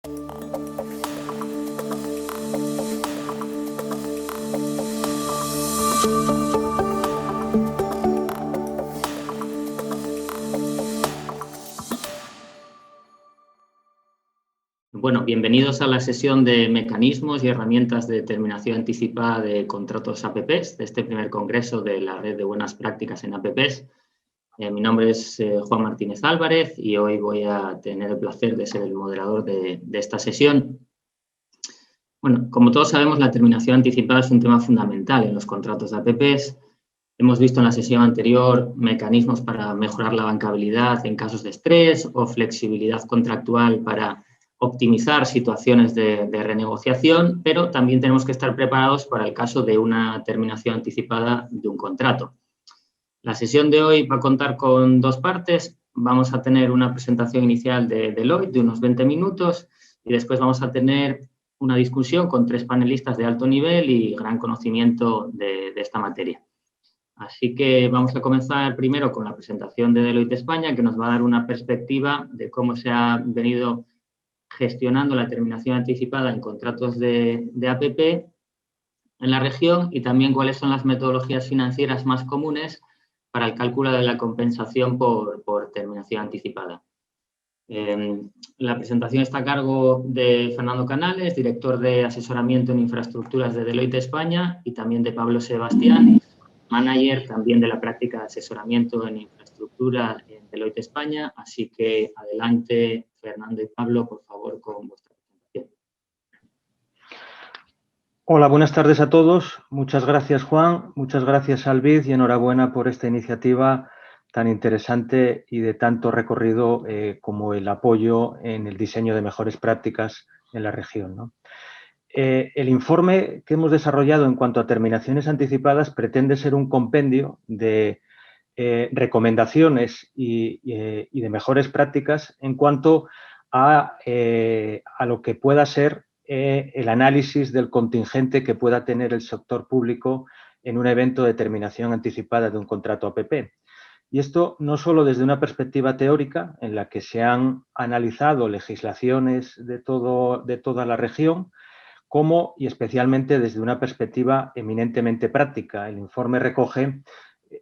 Bueno, bienvenidos a la sesión de mecanismos y herramientas de determinación anticipada de contratos APPs, de este primer congreso de la Red de Buenas Prácticas en APPs. Mi nombre es Juan Martínez Álvarez y hoy voy a tener el placer de ser el moderador de esta sesión. Bueno, como todos sabemos, la terminación anticipada es un tema fundamental en los contratos de APPs. Hemos visto en la sesión anterior mecanismos para mejorar la bancabilidad en casos de estrés o flexibilidad contractual para optimizar situaciones de renegociación, pero también tenemos que estar preparados para el caso de una terminación anticipada de un contrato. La sesión de hoy va a contar con dos partes. Vamos a tener una presentación inicial de Deloitte de unos 20 minutos y después vamos a tener una discusión con tres panelistas de alto nivel y gran conocimiento de esta materia. Así que vamos a comenzar primero con la presentación de Deloitte España, que nos va a dar una perspectiva de cómo se ha venido gestionando la terminación anticipada en contratos de APP en la región y también cuáles son las metodologías financieras más comunes para el cálculo de la compensación por terminación anticipada. La presentación está a cargo de Fernando Canales, director de asesoramiento en infraestructuras de Deloitte España, y también de Pablo Sebastián, manager también de la práctica de asesoramiento en infraestructura en Deloitte España. Así que adelante, Fernando y Pablo, por favor, con vuestra presentación. Hola, buenas tardes a todos. Muchas gracias, Juan. Muchas gracias, Alvid, y enhorabuena por esta iniciativa tan interesante y de tanto recorrido como el apoyo en el diseño de mejores prácticas en la región, ¿no? El informe que hemos desarrollado en cuanto a terminaciones anticipadas pretende ser un compendio de recomendaciones y de mejores prácticas en cuanto a lo que pueda ser el análisis del contingente que pueda tener el sector público en un evento de terminación anticipada de un contrato APP. Y esto no solo desde una perspectiva teórica, en la que se han analizado legislaciones de toda la región, como y especialmente desde una perspectiva eminentemente práctica. El informe recoge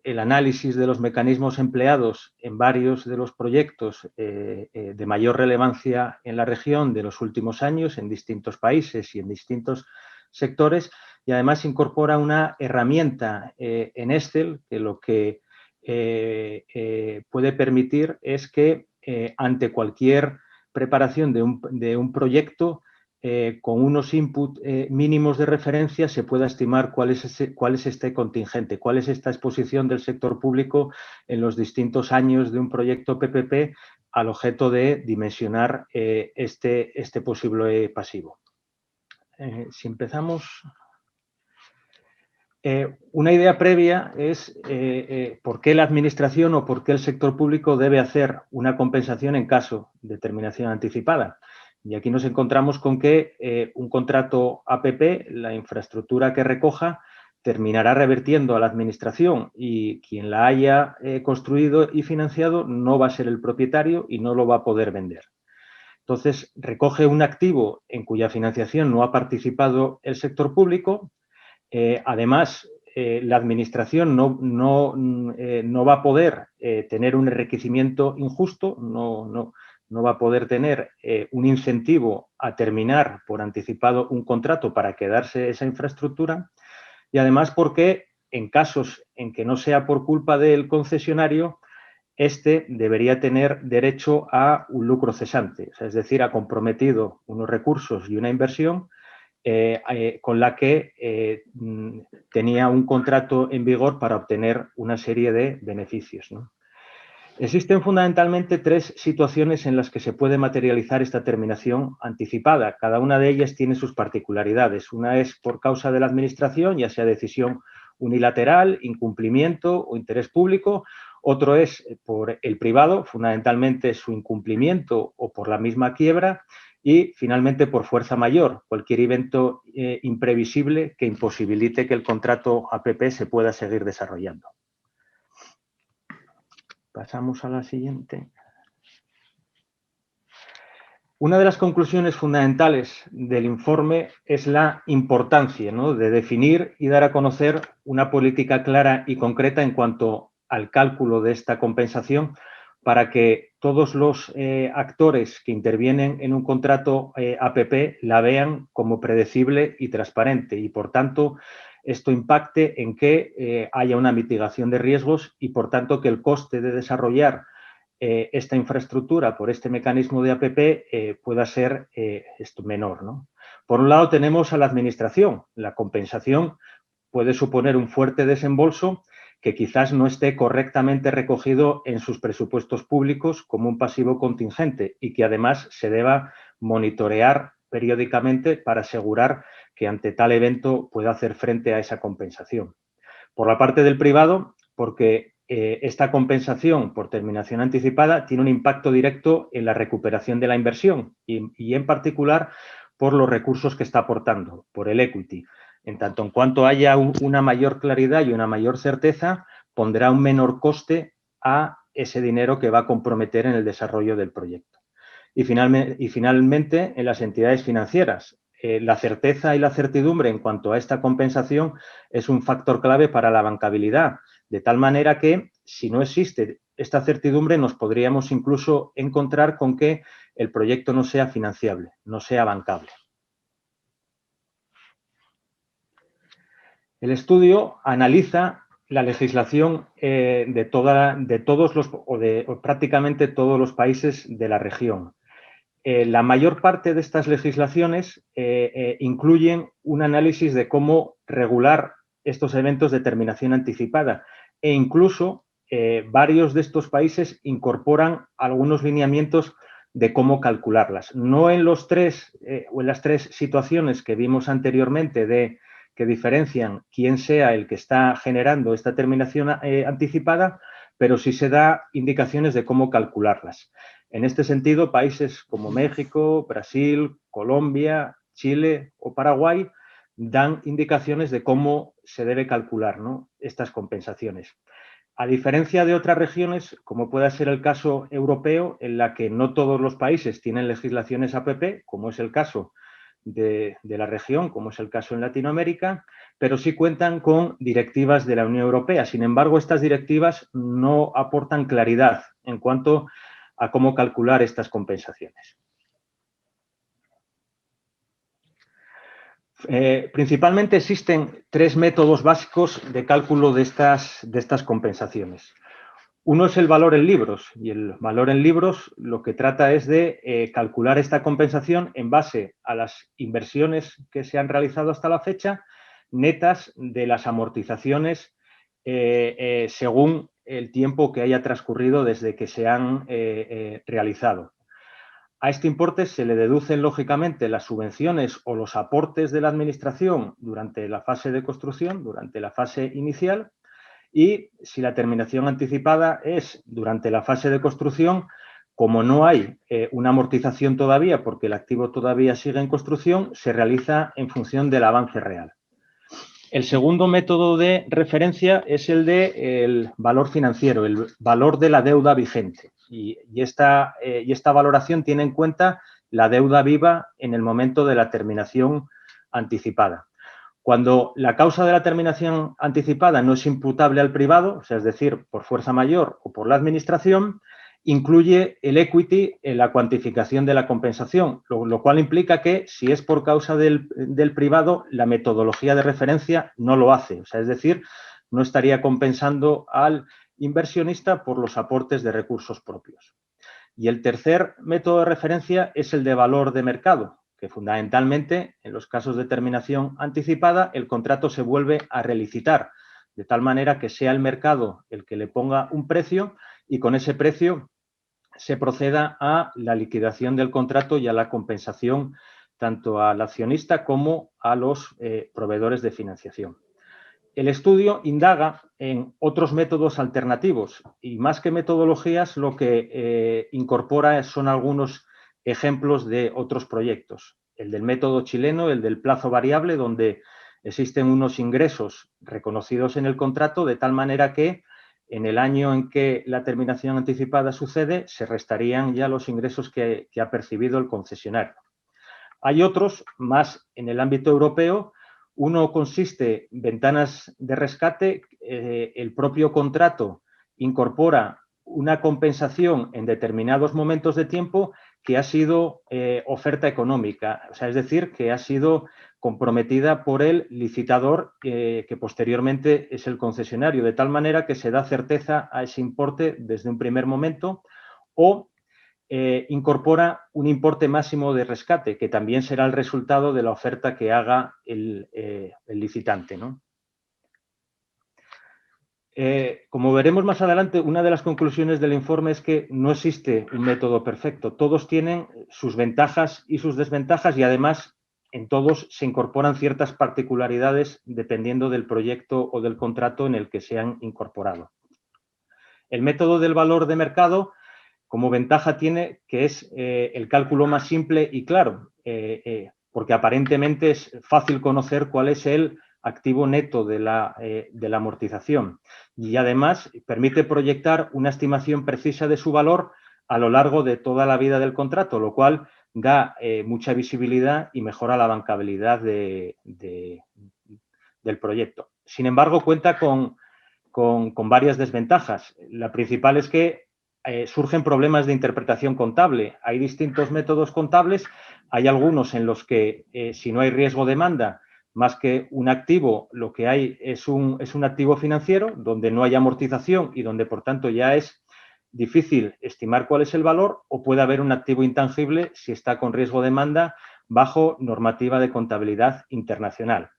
el análisis de los mecanismos empleados en varios de los proyectos de mayor relevancia en la región de los últimos años, en distintos países y en distintos sectores, y además incorpora una herramienta en Excel que lo que puede permitir es que ante cualquier preparación de un proyecto, con unos inputs mínimos de referencia se pueda estimar cuál es este contingente, cuál es esta exposición del sector público en los distintos años de un proyecto PPP al objeto de dimensionar este posible pasivo. Si empezamos... una idea previa es por qué la administración o por qué el sector público debe hacer una compensación en caso de terminación anticipada. Y aquí nos encontramos con que un contrato APP, la infraestructura que recoja, terminará revertiendo a la administración y quien la haya construido y financiado no va a ser el propietario y no lo va a poder vender. Entonces, recoge un activo en cuya financiación no ha participado el sector público. Además, la administración no va a poder tener un enriquecimiento injusto, no va a poder tener un incentivo a terminar por anticipado un contrato para quedarse esa infraestructura, y además porque en casos en que no sea por culpa del concesionario, este debería tener derecho a un lucro cesante, o sea, es decir, ha comprometido unos recursos y una inversión con la que tenía un contrato en vigor para obtener una serie de beneficios, ¿no? Existen fundamentalmente tres situaciones en las que se puede materializar esta terminación anticipada. Cada una de ellas tiene sus particularidades. Una es por causa de la administración, ya sea decisión unilateral, incumplimiento o interés público. Otro es por el privado, fundamentalmente su incumplimiento o por la misma quiebra. Y, finalmente, por fuerza mayor, cualquier evento imprevisible que imposibilite que el contrato APP se pueda seguir desarrollando. Pasamos a la siguiente. Una de las conclusiones fundamentales del informe es la importancia, ¿no?, de definir y dar a conocer una política clara y concreta en cuanto al cálculo de esta compensación para que todos los actores que intervienen en un contrato APP la vean como predecible y transparente y, por tanto, esto impacte en que haya una mitigación de riesgos y, por tanto, que el coste de desarrollar esta infraestructura por este mecanismo de APP pueda ser esto menor, ¿no? Por un lado tenemos a la administración. La compensación puede suponer un fuerte desembolso que quizás no esté correctamente recogido en sus presupuestos públicos como un pasivo contingente y que además se deba monitorear periódicamente para asegurar que ante tal evento pueda hacer frente a esa compensación. Por la parte del privado, porque esta compensación por terminación anticipada tiene un impacto directo en la recuperación de la inversión y en particular por los recursos que está aportando, por el equity. En tanto en cuanto haya una mayor claridad y una mayor certeza, pondrá un menor coste a ese dinero que va a comprometer en el desarrollo del proyecto. Y finalmente, en las entidades financieras, la certeza y la certidumbre en cuanto a esta compensación es un factor clave para la bancabilidad, de tal manera que, si no existe esta certidumbre, nos podríamos incluso encontrar con que el proyecto no sea financiable, no sea bancable. El estudio analiza la legislación prácticamente todos los países de la región. La mayor parte de estas legislaciones incluyen un análisis de cómo regular estos eventos de terminación anticipada e incluso varios de estos países incorporan algunos lineamientos de cómo calcularlas. No en los en las tres situaciones que vimos anteriormente que diferencian quién sea el que está generando esta terminación anticipada, pero sí se da indicaciones de cómo calcularlas. En este sentido, países como México, Brasil, Colombia, Chile o Paraguay dan indicaciones de cómo se debe calcular, ¿no?, estas compensaciones. A diferencia de otras regiones, como pueda ser el caso europeo, en la que no todos los países tienen legislaciones APP, como es el caso de la región, como es el caso en Latinoamérica, pero sí cuentan con directivas de la Unión Europea. Sin embargo, estas directivas no aportan claridad en cuanto a cómo calcular estas compensaciones. Principalmente existen tres métodos básicos de cálculo de estas compensaciones. Uno es el valor en libros, y el valor en libros lo que trata es de calcular esta compensación en base a las inversiones que se han realizado hasta la fecha, netas de las amortizaciones según el tiempo que haya transcurrido desde que se han realizado. A este importe se le deducen, lógicamente, las subvenciones o los aportes de la Administración durante la fase de construcción, durante la fase inicial, y si la terminación anticipada es durante la fase de construcción, como no hay una amortización todavía porque el activo todavía sigue en construcción, se realiza en función del avance real. El segundo método de referencia es el del valor financiero, el valor de la deuda vigente. Y esta valoración tiene en cuenta la deuda viva en el momento de la terminación anticipada. Cuando la causa de la terminación anticipada no es imputable al privado, o sea, es decir, por fuerza mayor o por la Administración, incluye el equity en la cuantificación de la compensación, lo cual implica que si es por causa del privado, la metodología de referencia no lo hace. O sea, es decir, no estaría compensando al inversionista por los aportes de recursos propios. Y el tercer método de referencia es el de valor de mercado, que fundamentalmente, en los casos de terminación anticipada, el contrato se vuelve a relicitar, de tal manera que sea el mercado el que le ponga un precio y con ese precio se proceda a la liquidación del contrato y a la compensación tanto al accionista como a los proveedores de financiación. El estudio indaga en otros métodos alternativos y más que metodologías lo que incorpora son algunos ejemplos de otros proyectos. El del método chileno, el del plazo variable, donde existen unos ingresos reconocidos en el contrato de tal manera que en el año en que la terminación anticipada sucede, se restarían ya los ingresos que ha percibido el concesionario. Hay otros, más en el ámbito europeo. Uno consiste en ventanas de rescate. El propio contrato incorpora una compensación en determinados momentos de tiempo que ha sido oferta económica, o sea, es decir, que ha sido comprometida por el licitador, que posteriormente es el concesionario, de tal manera que se da certeza a ese importe desde un primer momento, o incorpora un importe máximo de rescate, que también será el resultado de la oferta que haga el licitante, ¿no? Como veremos más adelante, una de las conclusiones del informe es que no existe un método perfecto. Todos tienen sus ventajas y sus desventajas, y además en todos se incorporan ciertas particularidades dependiendo del proyecto o del contrato en el que se han incorporado. El método del valor de mercado, como ventaja, tiene que es el cálculo más simple y claro, porque aparentemente es fácil conocer cuál es el activo neto de la amortización, y además permite proyectar una estimación precisa de su valor a lo largo de toda la vida del contrato, lo cual da mucha visibilidad y mejora la bancabilidad del proyecto. Sin embargo, cuenta con varias desventajas. La principal es que surgen problemas de interpretación contable. Hay distintos métodos contables. Hay algunos en los que, si no hay riesgo de demanda, más que un activo, lo que hay es un activo financiero donde no hay amortización y donde, por tanto, ya es difícil estimar cuál es el valor, o puede haber un activo intangible si está con riesgo de demanda bajo normativa de contabilidad internacional.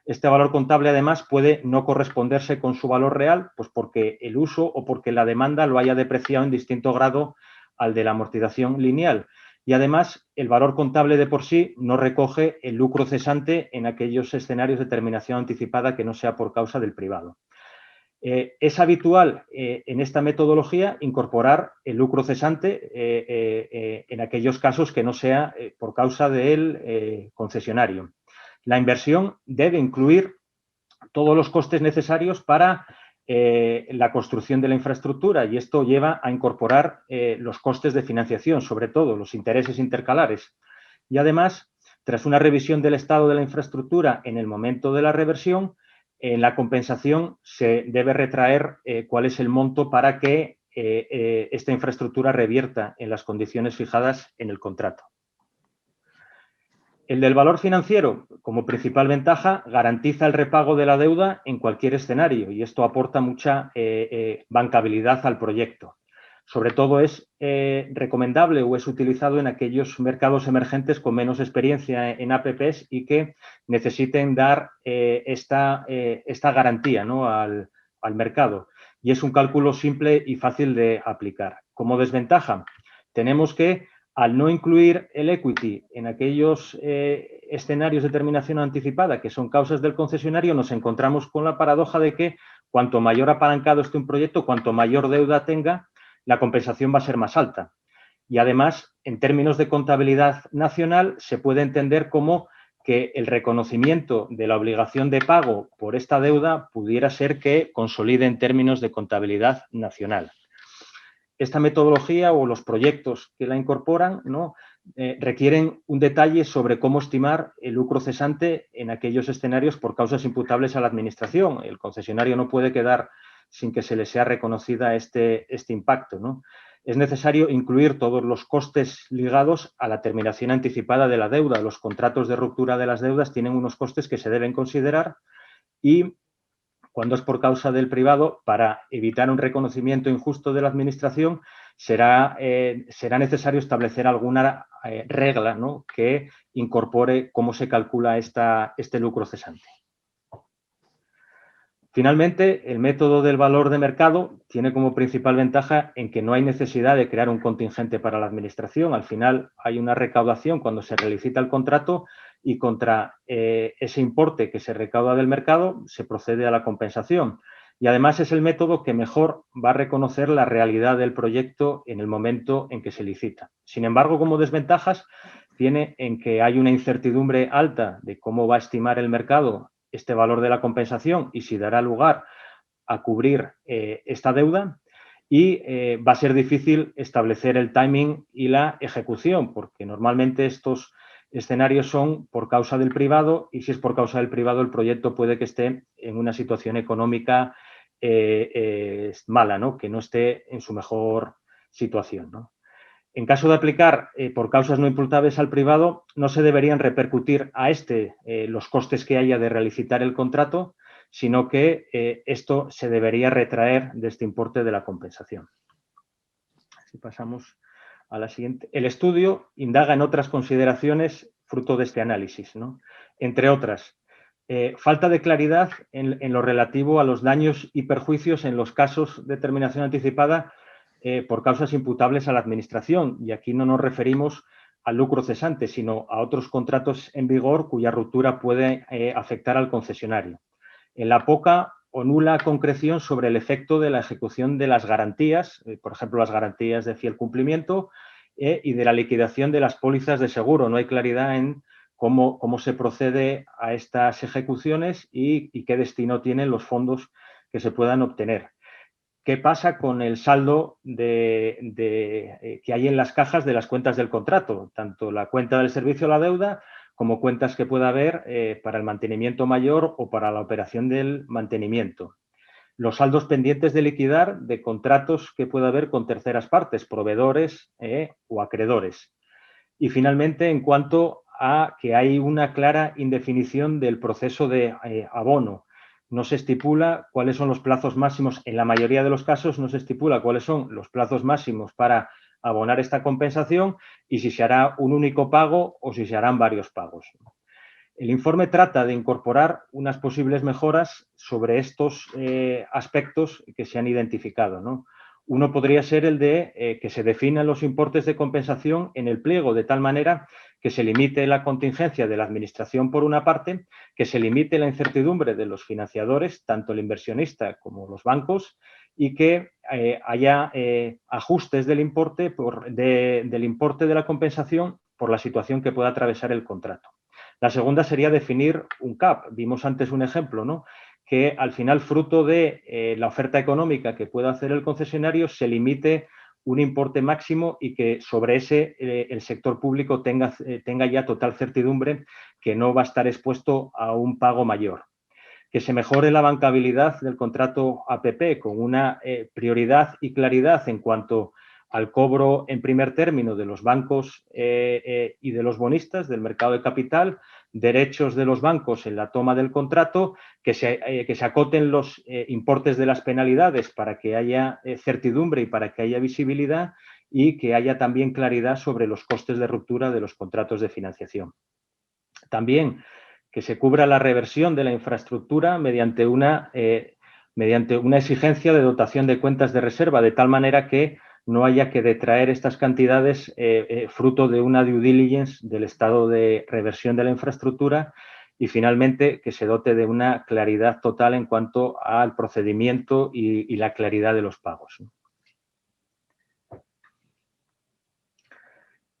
Este valor contable, además, puede no corresponderse con su valor real, pues porque el uso o porque la demanda lo haya depreciado en distinto grado al de la amortización lineal. Y además, el valor contable de por sí no recoge el lucro cesante en aquellos escenarios de terminación anticipada que no sea por causa del privado. Es habitual en esta metodología incorporar el lucro cesante en aquellos casos que no sea por causa del concesionario. La inversión debe incluir todos los costes necesarios para la construcción de la infraestructura, y esto lleva a incorporar los costes de financiación, sobre todo los intereses intercalares. Y además, tras una revisión del estado de la infraestructura en el momento de la reversión, en la compensación se debe retraer cuál es el monto para que esta infraestructura revierta en las condiciones fijadas en el contrato. El del valor financiero, como principal ventaja, garantiza el repago de la deuda en cualquier escenario, y esto aporta mucha bancabilidad al proyecto. Sobre todo es recomendable o es utilizado en aquellos mercados emergentes con menos experiencia en APPs y que necesiten dar esta garantía, ¿no?, al mercado. Y es un cálculo simple y fácil de aplicar. Como desventaja, tenemos que, al no incluir el equity en aquellos escenarios de terminación anticipada que son causas del concesionario, nos encontramos con la paradoja de que cuanto mayor apalancado esté un proyecto, cuanto mayor deuda tenga, la compensación va a ser más alta. Y además, en términos de contabilidad nacional, se puede entender como que el reconocimiento de la obligación de pago por esta deuda pudiera ser que consolide en términos de contabilidad nacional. Esta metodología o los proyectos que la incorporan, ¿no?, requieren un detalle sobre cómo estimar el lucro cesante en aquellos escenarios por causas imputables a la administración. El concesionario no puede quedar sin que se le sea reconocida este impacto, ¿no? Es necesario incluir todos los costes ligados a la terminación anticipada de la deuda. Los contratos de ruptura de las deudas tienen unos costes que se deben considerar, y cuando es por causa del privado, para evitar un reconocimiento injusto de la administración, será necesario establecer alguna regla, ¿no?, que incorpore cómo se calcula este lucro cesante. Finalmente, el método del valor de mercado tiene como principal ventaja en que no hay necesidad de crear un contingente para la administración. Al final hay una recaudación cuando se relicita el contrato, y contra ese importe que se recauda del mercado se procede a la compensación. Y además es el método que mejor va a reconocer la realidad del proyecto en el momento en que se licita. Sin embargo, como desventajas, tiene en que hay una incertidumbre alta de cómo va a estimar el mercado este valor de la compensación y si dará lugar a cubrir esta deuda y va a ser difícil establecer el timing y la ejecución, porque normalmente estos escenarios son por causa del privado y si es por causa del privado el proyecto puede que esté en una situación económica mala, ¿no? Que no esté en su mejor situación, ¿no? En caso de aplicar por causas no imputables al privado, no se deberían repercutir a los costes que haya de realizar el contrato, sino que esto se debería retraer de este importe de la compensación. Si pasamos a la siguiente. El estudio indaga en otras consideraciones fruto de este análisis, ¿no? Entre otras, falta de claridad en lo relativo a los daños y perjuicios en los casos de terminación anticipada por causas imputables a la Administración. Y aquí no nos referimos al lucro cesante, sino a otros contratos en vigor cuya ruptura puede afectar al concesionario. En la poca o nula concreción sobre el efecto de la ejecución de las garantías, por ejemplo, las garantías de fiel cumplimiento y de la liquidación de las pólizas de seguro. No hay claridad en cómo se procede a estas ejecuciones y qué destino tienen los fondos que se puedan obtener. ¿Qué pasa con el saldo que hay en las cajas de las cuentas del contrato? Tanto la cuenta del servicio a la deuda como cuentas que pueda haber para el mantenimiento mayor o para la operación del mantenimiento. Los saldos pendientes de liquidar de contratos que pueda haber con terceras partes, proveedores o acreedores. Y finalmente, en cuanto a que hay una clara indefinición del proceso de abono. No se estipula cuáles son los plazos máximos, en la mayoría de los casos no se estipula cuáles son los plazos máximos para abonar esta compensación y si se hará un único pago o si se harán varios pagos. El informe trata de incorporar unas posibles mejoras sobre estos aspectos que se han identificado, ¿no? Uno podría ser el de que se definan los importes de compensación en el pliego de tal manera que se limite la contingencia de la Administración por una parte, que se limite la incertidumbre de los financiadores, tanto el inversionista como los bancos, y que haya ajustes del importe de la compensación por la situación que pueda atravesar el contrato. La segunda sería definir un CAP. Vimos antes un ejemplo, ¿no? Que al final, fruto de la oferta económica que pueda hacer el concesionario, se limite un importe máximo y que sobre ese el sector público tenga ya total certidumbre que no va a estar expuesto a un pago mayor. Que se mejore la bancabilidad del contrato APP con una prioridad y claridad en cuanto al cobro en primer término de los bancos y de los bonistas del mercado de capital, derechos de los bancos en la toma del contrato, que se acoten los importes de las penalidades para que haya certidumbre y para que haya visibilidad y que haya también claridad sobre los costes de ruptura de los contratos de financiación. También que se cubra la reversión de la infraestructura mediante una exigencia de dotación de cuentas de reserva, de tal manera que no haya que detraer estas cantidades fruto de una due diligence del estado de reversión de la infraestructura y, finalmente, que se dote de una claridad total en cuanto al procedimiento y la claridad de los pagos.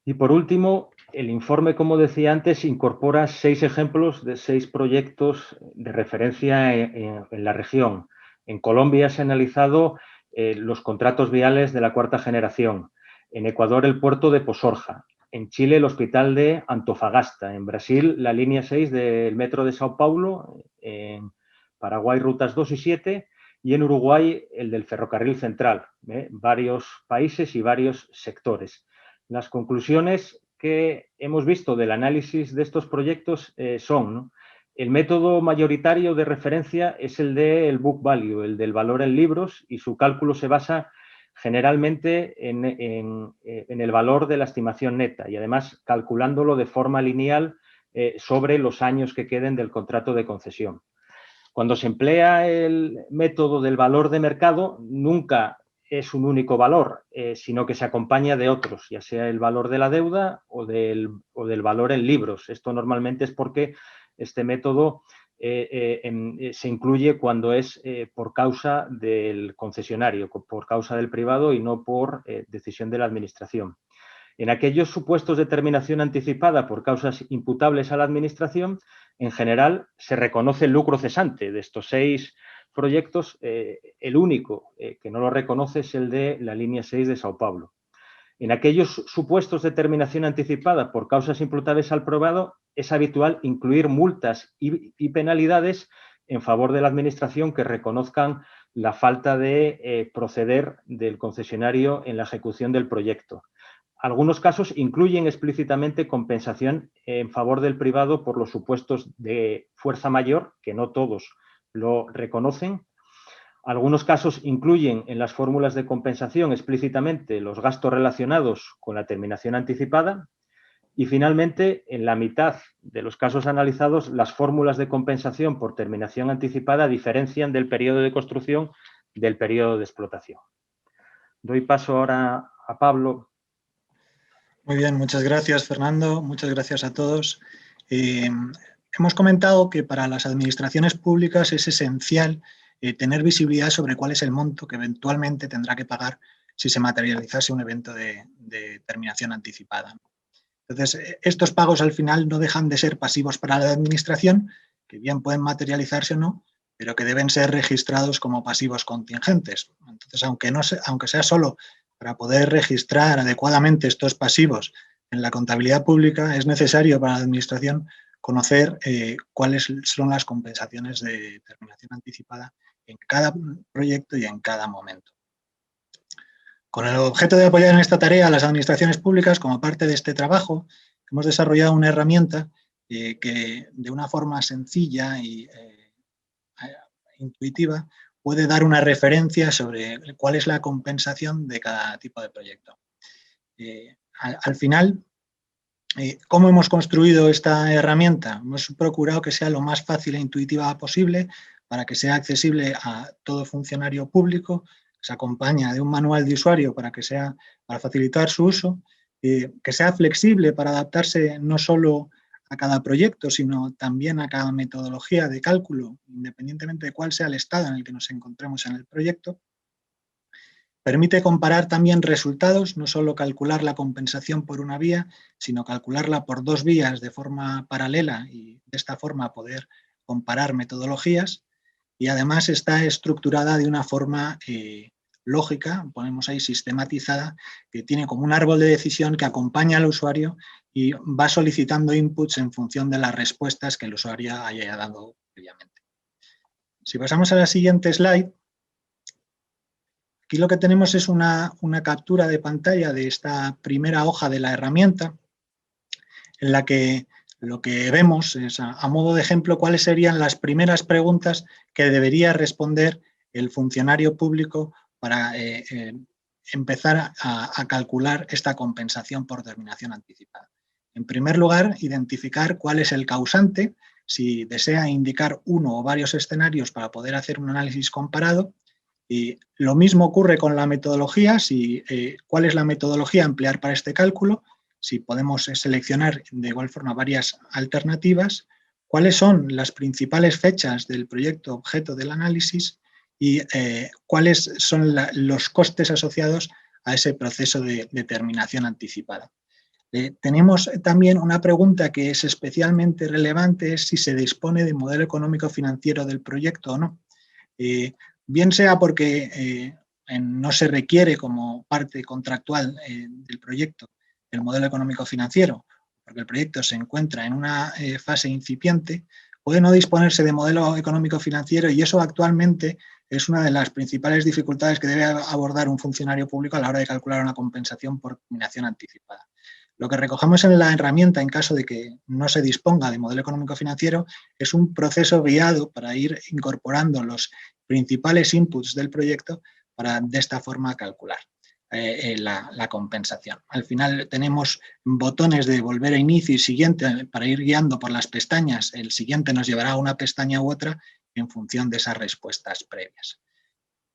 Y, por último, el informe, como decía antes, incorpora 6 ejemplos de 6 proyectos de referencia en la región. En Colombia se han analizado los contratos viales de la cuarta generación. En Ecuador, el puerto de Posorja. En Chile, el hospital de Antofagasta. En Brasil, la línea 6 del metro de Sao Paulo. En Paraguay, rutas 2 y 7. Y en Uruguay, el del ferrocarril central. Varios países y varios sectores. Las conclusiones que hemos visto del análisis de estos proyectos son, ¿no? El método mayoritario de referencia es el del book value, el del valor en libros, y su cálculo se basa generalmente en el valor de la estimación neta y además calculándolo de forma lineal sobre los años que queden del contrato de concesión. Cuando se emplea el método del valor de mercado, nunca es un único valor, sino que se acompaña de otros, ya sea el valor de la deuda o del valor en libros. Esto normalmente es porque este método se incluye cuando es por causa del concesionario, por causa del privado y no por decisión de la Administración. En aquellos supuestos de terminación anticipada por causas imputables a la Administración, en general se reconoce el lucro cesante de estos 6 proyectos, el único que no lo reconoce es el de la línea 6 de Sao Paulo. En aquellos supuestos de terminación anticipada por causas imputables al probado, es habitual incluir multas y penalidades en favor de la Administración que reconozcan la falta de proceder del concesionario en la ejecución del proyecto. Algunos casos incluyen explícitamente compensación en favor del privado por los supuestos de fuerza mayor, que no todos lo reconocen. Algunos casos incluyen en las fórmulas de compensación explícitamente los gastos relacionados con la terminación anticipada y, finalmente, en la mitad de los casos analizados, las fórmulas de compensación por terminación anticipada diferencian del periodo de construcción del periodo de explotación. Doy paso ahora a Pablo. Muy bien, muchas gracias, Fernando. Muchas gracias a todos. Hemos comentado que para las administraciones públicas es esencial tener visibilidad sobre cuál es el monto que eventualmente tendrá que pagar si se materializase un evento de terminación anticipada. Entonces, estos pagos al final no dejan de ser pasivos para la administración, que bien pueden materializarse o no, pero que deben ser registrados como pasivos contingentes. Entonces, aunque sea solo para poder registrar adecuadamente estos pasivos en la contabilidad pública, es necesario para la administración conocer cuáles son las compensaciones de terminación anticipada en cada proyecto y en cada momento. Con el objeto de apoyar en esta tarea a las administraciones públicas, como parte de este trabajo, hemos desarrollado una herramienta que de una forma sencilla e intuitiva puede dar una referencia sobre cuál es la compensación de cada tipo de proyecto. Al final, ¿cómo hemos construido esta herramienta? Hemos procurado que sea lo más fácil e intuitiva posible para que sea accesible a todo funcionario público. Se acompaña de un manual de usuario para facilitar su uso, que sea flexible para adaptarse no solo a cada proyecto, sino también a cada metodología de cálculo, independientemente de cuál sea el estado en el que nos encontremos en el proyecto. Permite comparar también resultados, no solo calcular la compensación por una vía, sino calcularla por dos vías de forma paralela y de esta forma poder comparar metodologías. Y además está estructurada de una forma lógica, ponemos ahí sistematizada, que tiene como un árbol de decisión que acompaña al usuario y va solicitando inputs en función de las respuestas que el usuario haya dado previamente. Si pasamos a la siguiente slide, aquí lo que tenemos es una captura de pantalla de esta primera hoja de la herramienta, en la que lo que vemos es, a modo de ejemplo, cuáles serían las primeras preguntas que debería responder el funcionario público para empezar a calcular esta compensación por terminación anticipada. En primer lugar, identificar cuál es el causante, si desea indicar uno o varios escenarios para poder hacer un análisis comparado. Y lo mismo ocurre con la metodología, cuál es la metodología a emplear para este cálculo, si podemos seleccionar de igual forma varias alternativas, cuáles son las principales fechas del proyecto objeto del análisis y cuáles son los costes asociados a ese proceso de terminación anticipada. Tenemos también una pregunta que es especialmente relevante, es si se dispone de modelo económico financiero del proyecto o no. Bien sea porque no se requiere como parte contractual del proyecto el modelo económico financiero, porque el proyecto se encuentra en una fase incipiente, puede no disponerse de modelo económico financiero y eso actualmente es una de las principales dificultades que debe abordar un funcionario público a la hora de calcular una compensación por terminación anticipada. Lo que recogemos en la herramienta, en caso de que no se disponga de modelo económico financiero, es un proceso guiado para ir incorporando los principales inputs del proyecto para de esta forma calcular la compensación. Al final tenemos botones de volver a inicio y siguiente para ir guiando por las pestañas. El siguiente nos llevará a una pestaña u otra en función de esas respuestas previas.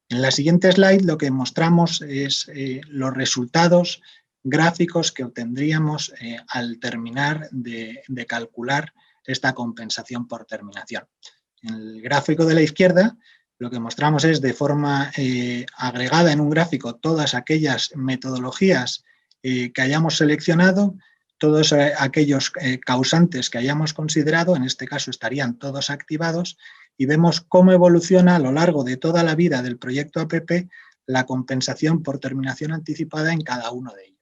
En la siguiente slide lo que mostramos es los resultados gráficos que obtendríamos al terminar de calcular esta compensación por terminación. En el gráfico de la izquierda lo que mostramos es de forma agregada en un gráfico todas aquellas metodologías que hayamos seleccionado, todos aquellos causantes que hayamos considerado, en este caso estarían todos activados, y vemos cómo evoluciona a lo largo de toda la vida del proyecto APP la compensación por terminación anticipada en cada uno de ellos.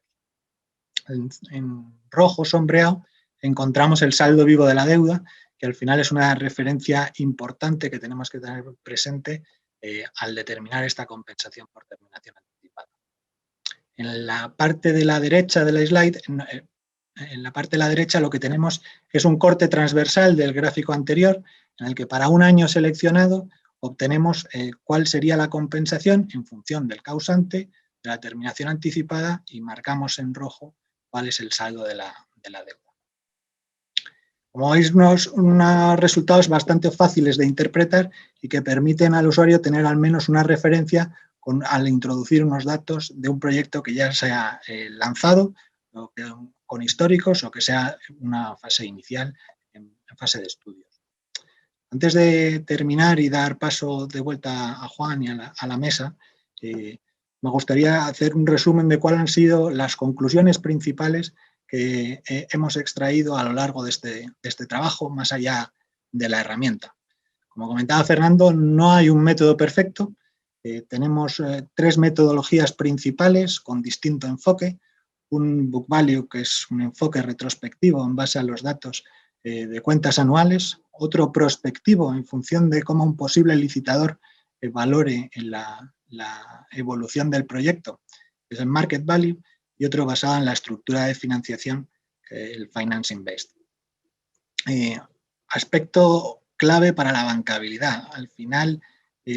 En rojo sombreado encontramos el saldo vivo de la deuda, que al final es una referencia importante que tenemos que tener presente al determinar esta compensación por terminación anticipada. En la parte de la derecha de la slide, en la parte de la derecha lo que tenemos es un corte transversal del gráfico anterior, en el que para un año seleccionado obtenemos cuál sería la compensación en función del causante, de la terminación anticipada, y marcamos en rojo cuál es el saldo de la deuda. Como veis, unos resultados bastante fáciles de interpretar y que permiten al usuario tener al menos una referencia al introducir unos datos de un proyecto que ya se ha lanzado, o con históricos, o que sea una fase inicial, en fase de estudios. Antes de terminar y dar paso de vuelta a Juan y a la mesa, me gustaría hacer un resumen de cuáles han sido las conclusiones principales que hemos extraído a lo largo de este trabajo, más allá de la herramienta. Como comentaba Fernando, no hay un método perfecto. Tenemos 3 metodologías principales con distinto enfoque. Un book value, que es un enfoque retrospectivo en base a los datos de cuentas anuales. Otro prospectivo, en función de cómo un posible licitador valore en la evolución del proyecto, que es el market value. Y otro basado en la estructura de financiación, el financing based. Aspecto clave para la bancabilidad. Al final,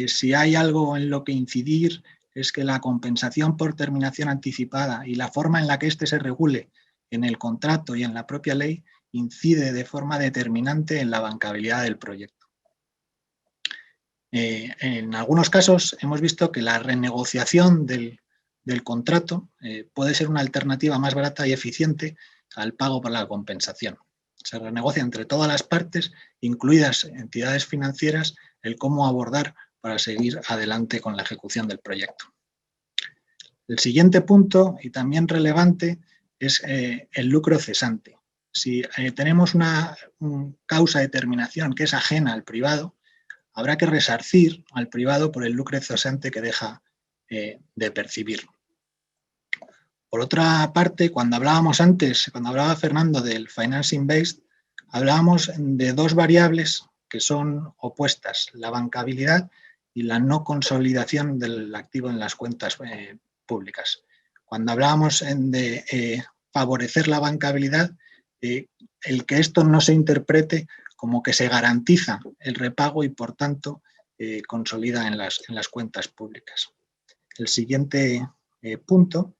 si hay algo en lo que incidir, es que la compensación por terminación anticipada y la forma en la que éste se regule en el contrato y en la propia ley incide de forma determinante en la bancabilidad del proyecto. En algunos casos hemos visto que la renegociación del contrato puede ser una alternativa más barata y eficiente al pago por la compensación. Se renegocia entre todas las partes, incluidas entidades financieras, el cómo abordar para seguir adelante con la ejecución del proyecto. El siguiente punto, y también relevante, es el lucro cesante. Si tenemos una causa de terminación que es ajena al privado, habrá que resarcir al privado por el lucro cesante que deja de percibir. Por otra parte, cuando hablaba Fernando del financing based, hablábamos de 2 variables que son opuestas, la bancabilidad y la no consolidación del activo en las cuentas públicas. Cuando hablábamos de favorecer la bancabilidad, el que esto no se interprete como que se garantiza el repago y, por tanto, consolida en las cuentas públicas. El siguiente punto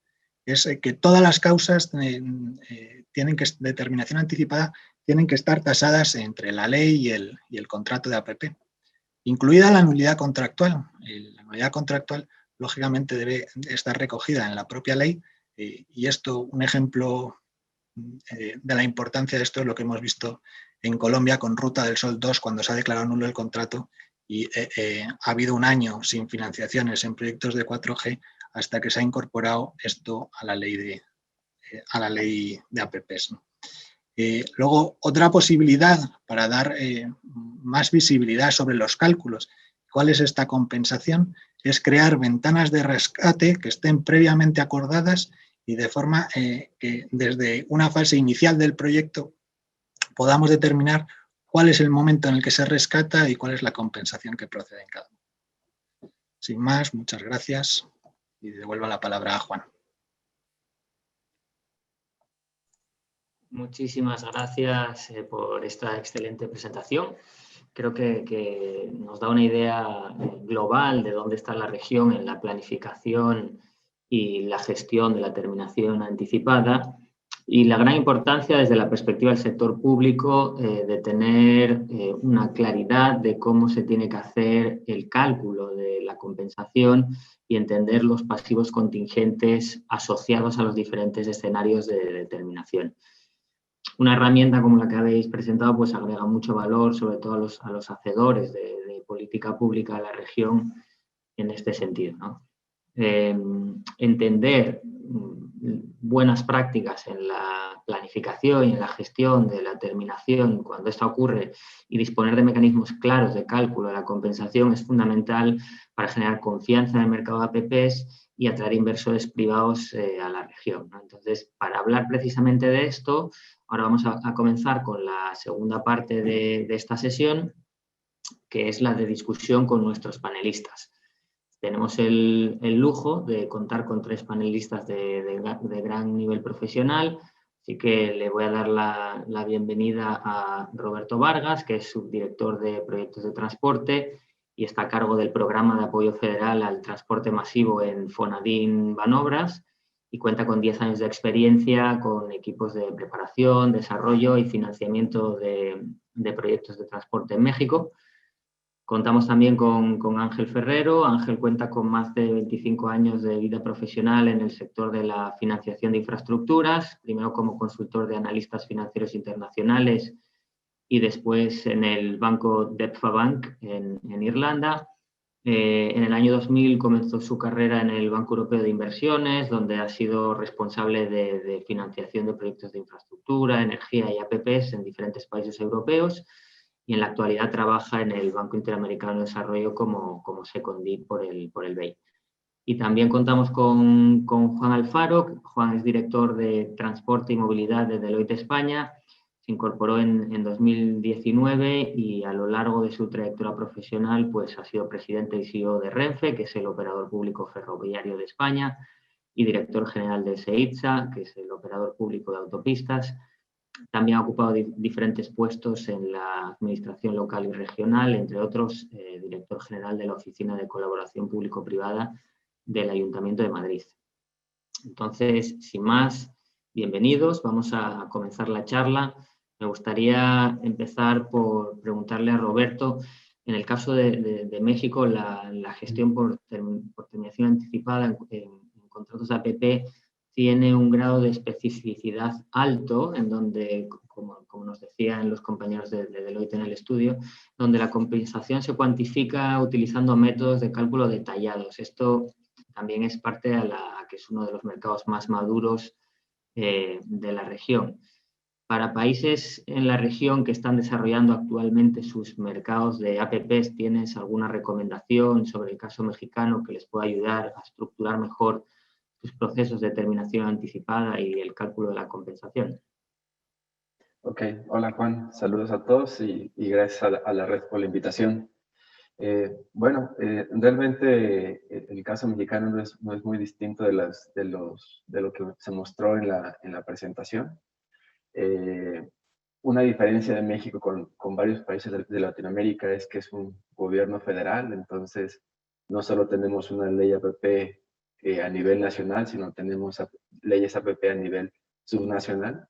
es que todas las causas de terminación anticipada tienen que estar tasadas entre la ley y el contrato de APP, incluida la nulidad contractual. La nulidad contractual, lógicamente, debe estar recogida en la propia ley, y esto, un ejemplo de la importancia de esto es lo que hemos visto en Colombia con Ruta del Sol 2, cuando se ha declarado nulo el contrato y ha habido un año sin financiaciones en proyectos de 4G hasta que se ha incorporado esto a la ley de APPs. Luego, otra posibilidad para dar más visibilidad sobre los cálculos, cuál es esta compensación, es crear ventanas de rescate que estén previamente acordadas y de forma que desde una fase inicial del proyecto podamos determinar cuál es el momento en el que se rescata y cuál es la compensación que procede en cada uno. Sin más, muchas gracias y devuelvo la palabra a Juan. Muchísimas gracias por esta excelente presentación. Creo que nos da una idea global de dónde está la región en la planificación y la gestión de la terminación anticipada, y la gran importancia desde la perspectiva del sector público de tener una claridad de cómo se tiene que hacer el cálculo de la compensación y entender los pasivos contingentes asociados a los diferentes escenarios de determinación. Una herramienta como la que habéis presentado pues agrega mucho valor, sobre todo a los hacedores de política pública de la región en este sentido, ¿no? Entender buenas prácticas en la la planificación y en la gestión de la terminación cuando esta ocurre y disponer de mecanismos claros de cálculo de la compensación es fundamental para generar confianza en el mercado de APPs y atraer inversores privados a la región, ¿no? Entonces, para hablar precisamente de esto, ahora vamos a comenzar con la segunda parte de esta sesión, que es la de discusión con nuestros panelistas. Tenemos el lujo de contar con 3 panelistas de gran nivel profesional, así que le voy a dar la bienvenida a Roberto Vargas, que es subdirector de proyectos de transporte y está a cargo del programa de apoyo federal al transporte masivo en Fonadín Banobras y cuenta con 10 años de experiencia con equipos de preparación, desarrollo y financiamiento de proyectos de transporte en México. Contamos también con Ángel Ferrero. Ángel cuenta con más de 25 años de vida profesional en el sector de la financiación de infraestructuras, primero como consultor de analistas financieros internacionales y después en el banco DEPFA Bank en Irlanda. En el año 2000 comenzó su carrera en el Banco Europeo de Inversiones, donde ha sido responsable de financiación de proyectos de infraestructura, energía y APPs en diferentes países europeos. Y en la actualidad trabaja en el Banco Interamericano de Desarrollo como secondí por el BEI. Y también contamos con Juan Alfaro. Juan es director de Transporte y Movilidad de Deloitte España. Se incorporó en 2019 y a lo largo de su trayectoria profesional pues, ha sido presidente y CEO de Renfe, que es el operador público ferroviario de España, y director general de SEITSA, que es el operador público de autopistas. También ha ocupado diferentes puestos en la administración local y regional, entre otros, director general de la Oficina de Colaboración Público-Privada del Ayuntamiento de Madrid. Entonces, sin más, bienvenidos. Vamos a comenzar la charla. Me gustaría empezar por preguntarle a Roberto, en el caso de México, la gestión por terminación anticipada en contratos de APP tiene un grado de especificidad alto, en donde, como nos decían los compañeros de Deloitte en el estudio, donde la compensación se cuantifica utilizando métodos de cálculo detallados. Esto también es parte a que es uno de los mercados más maduros de la región. Para países en la región que están desarrollando actualmente sus mercados de APPs, ¿tienes alguna recomendación sobre el caso mexicano que les pueda ayudar a estructurar mejor sus procesos de terminación anticipada y el cálculo de la compensación? Ok, hola Juan, saludos a todos y gracias a la red por la invitación. Realmente el caso mexicano no es muy distinto de lo que se mostró en la presentación. Una diferencia de México con varios países de Latinoamérica es que es un gobierno federal, entonces no solo tenemos una ley APP a nivel nacional, sino tenemos leyes APP a nivel subnacional.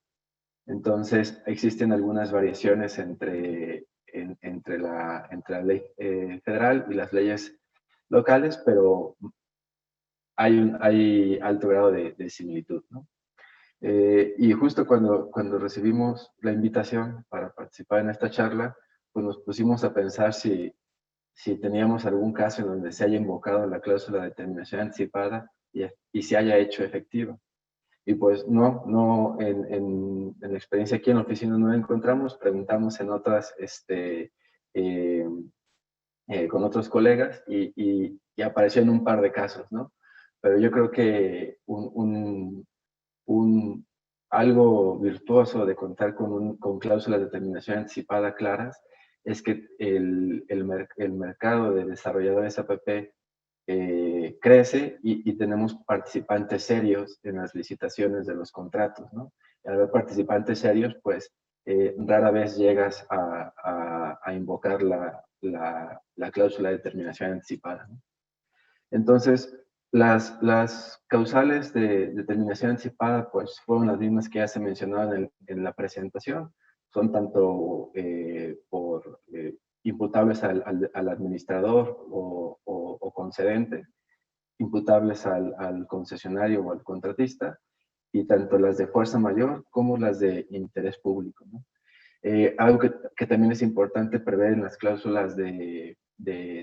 Entonces existen algunas variaciones entre la ley federal y las leyes locales, pero hay alto grado de similitud, ¿no? Y justo cuando recibimos la invitación para participar en esta charla, pues nos pusimos a pensar si teníamos algún caso en donde se haya invocado la cláusula de terminación anticipada y se haya hecho efectiva. Y pues no en la experiencia aquí en la oficina no la encontramos, preguntamos en otras, con otros colegas y aparecieron un par de casos, ¿no? Pero yo creo que algo virtuoso de contar con cláusulas de terminación anticipada claras es que el mercado de desarrolladores APP crece y tenemos participantes serios en las licitaciones de los contratos, ¿no? Y al haber participantes serios, pues rara vez llegas a invocar la cláusula de terminación anticipada, ¿no? Entonces, las causales de terminación anticipada pues fueron las mismas que ya se mencionaban en la presentación. Son tanto imputables al administrador o concedente, imputables al concesionario o al contratista, y tanto las de fuerza mayor como las de interés público, ¿no? Algo que también es importante prever en las cláusulas de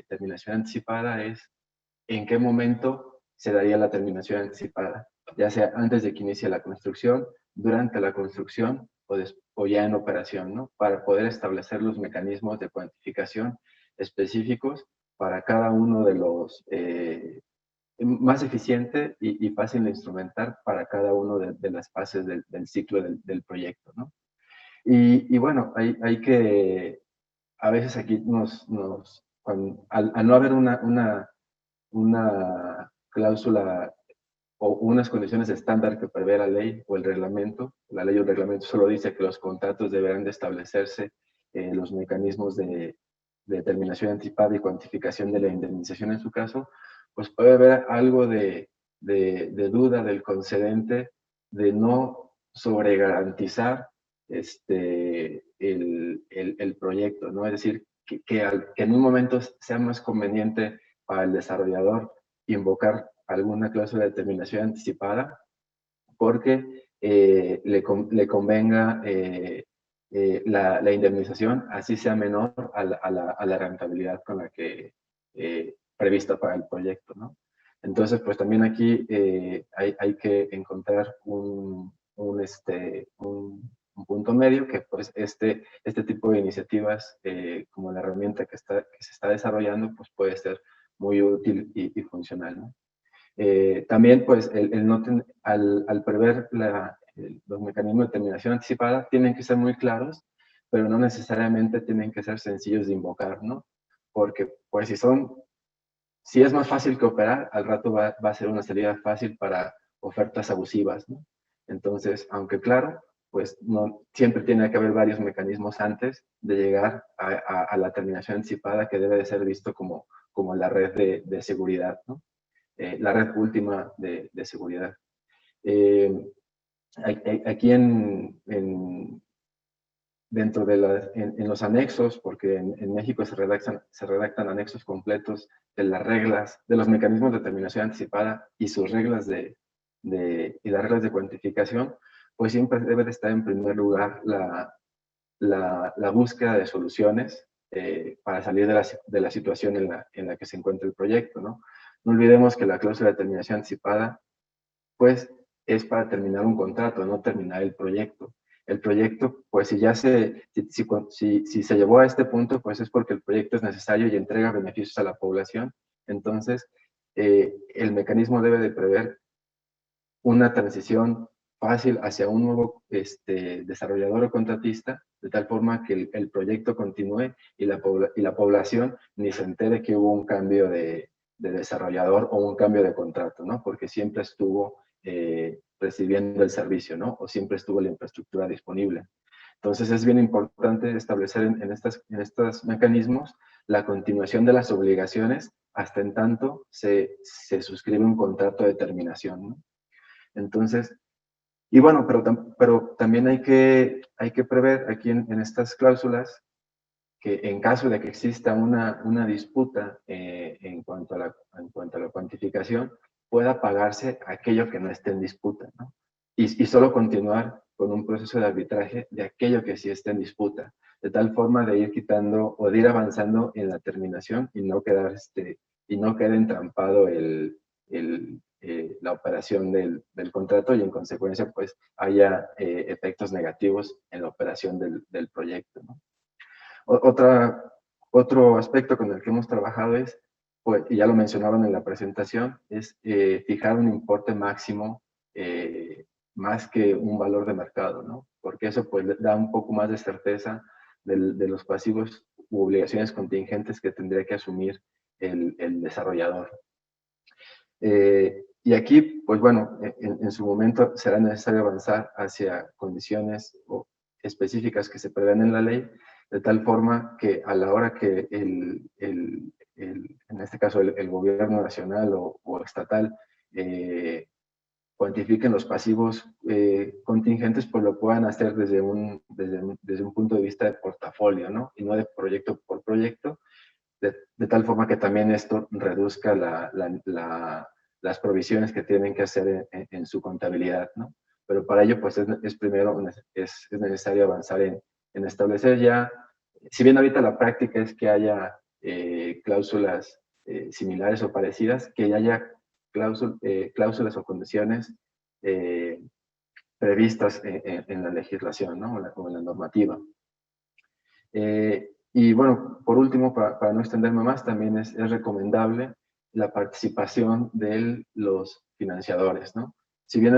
terminación anticipada es en qué momento se daría la terminación anticipada, ya sea antes de que inicie la construcción, durante la construcción o ya en operación, ¿no? Para poder establecer los mecanismos de cuantificación específicos para cada uno de los, más eficiente y fácil de instrumentar para cada uno de las fases del ciclo del proyecto, ¿no? Y bueno, hay que, a veces aquí al no haber una cláusula o unas condiciones estándar que prevé la ley o el reglamento, la ley o el reglamento solo dice que los contratos deberán de establecerse los mecanismos de determinación anticipada y cuantificación de la indemnización en su caso, pues puede haber algo de duda del concedente de no sobregarantizar el proyecto, ¿no? Es decir, que en un momento sea más conveniente para el desarrollador invocar alguna cláusula de terminación anticipada porque le convenga la indemnización, así sea menor a la rentabilidad con la que prevista para el proyecto, ¿no? Entonces, pues también aquí hay que encontrar un punto medio que pues este tipo de iniciativas como la herramienta que se está desarrollando pues puede ser muy útil y funcional, ¿no? También, pues, al prever los mecanismos de terminación anticipada, tienen que ser muy claros, pero no necesariamente tienen que ser sencillos de invocar, ¿no? Porque, pues, si es más fácil que operar, al rato va a ser una salida fácil para ofertas abusivas, ¿no? Entonces, aunque claro, pues, no, siempre tiene que haber varios mecanismos antes de llegar a la terminación anticipada que debe de ser visto como la red de seguridad, ¿no? La red última de seguridad. Aquí dentro de en los anexos, porque en México se redactan anexos completos de las reglas, de los mecanismos de terminación anticipada y sus reglas y las reglas de cuantificación, pues siempre debe de estar en primer lugar la búsqueda de soluciones para salir de la situación en la que se encuentra el proyecto, ¿no? No olvidemos que la cláusula de terminación anticipada, pues, es para terminar un contrato, no terminar el proyecto. El proyecto, pues, si se llevó a este punto, pues es porque el proyecto es necesario y entrega beneficios a la población. Entonces, el mecanismo debe de prever una transición fácil hacia un nuevo desarrollador o contratista, de tal forma que el proyecto continúe y la población ni se entere que hubo un cambio de desarrollador o un cambio de contrato, ¿no? Porque siempre estuvo recibiendo el servicio, ¿no? O siempre estuvo la infraestructura disponible. Entonces es bien importante establecer en estos mecanismos la continuación de las obligaciones hasta en tanto se suscribe un contrato de terminación, ¿no? Entonces, y bueno, pero también hay que prever aquí en estas cláusulas que en caso de que exista una disputa en cuanto a la cuantificación, pueda pagarse aquello que no esté en disputa, ¿no? Y solo continuar con un proceso de arbitraje de aquello que sí esté en disputa, de tal forma de ir quitando o de ir avanzando en la terminación y no quede entrampado la operación del contrato y en consecuencia pues haya efectos negativos en la operación del proyecto, ¿no? Otro aspecto con el que hemos trabajado es, pues, y ya lo mencionaban en la presentación, es fijar un importe máximo más que un valor de mercado, ¿no? Porque eso pues da un poco más de certeza de los pasivos u obligaciones contingentes que tendría que asumir el desarrollador. Y aquí, pues bueno, en su momento será necesario avanzar hacia condiciones específicas que se prevén en la ley, de tal forma que a la hora que en este caso el gobierno nacional o estatal cuantifiquen los pasivos contingentes, pues lo puedan hacer desde un punto de vista de portafolio, ¿no? Y no de proyecto por proyecto, de tal forma que también esto reduzca las provisiones que tienen que hacer en su contabilidad, ¿no? Pero para ello, pues primero es necesario avanzar en establecer ya, si bien ahorita la práctica es que haya cláusulas similares o parecidas, que haya cláusulas o condiciones previstas en la legislación, ¿no? o en la normativa. Y bueno, por último, para no extenderme más, también es recomendable la participación de los financiadores, ¿no? Si bien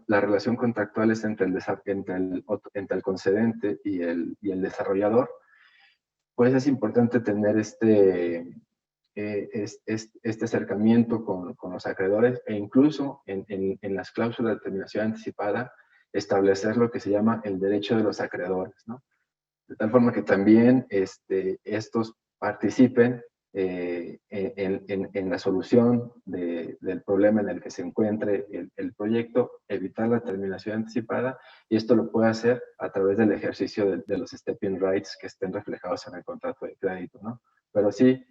la relación contractual es entre el concedente y el desarrollador, pues es importante tener este acercamiento con los acreedores, e incluso en las cláusulas de terminación anticipada establecer lo que se llama el derecho de los acreedores, ¿no? De tal forma que también estos participen en la solución del problema en el que se encuentre el proyecto, evitar la terminación anticipada, y esto lo puede hacer a través del ejercicio de los stepping rights que estén reflejados en el contrato de crédito, ¿no? Pero sí,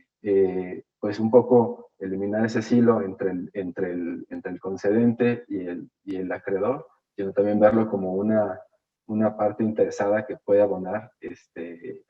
pues un poco eliminar ese silo entre el concedente y el acreedor, sino también verlo como una parte interesada que puede abonar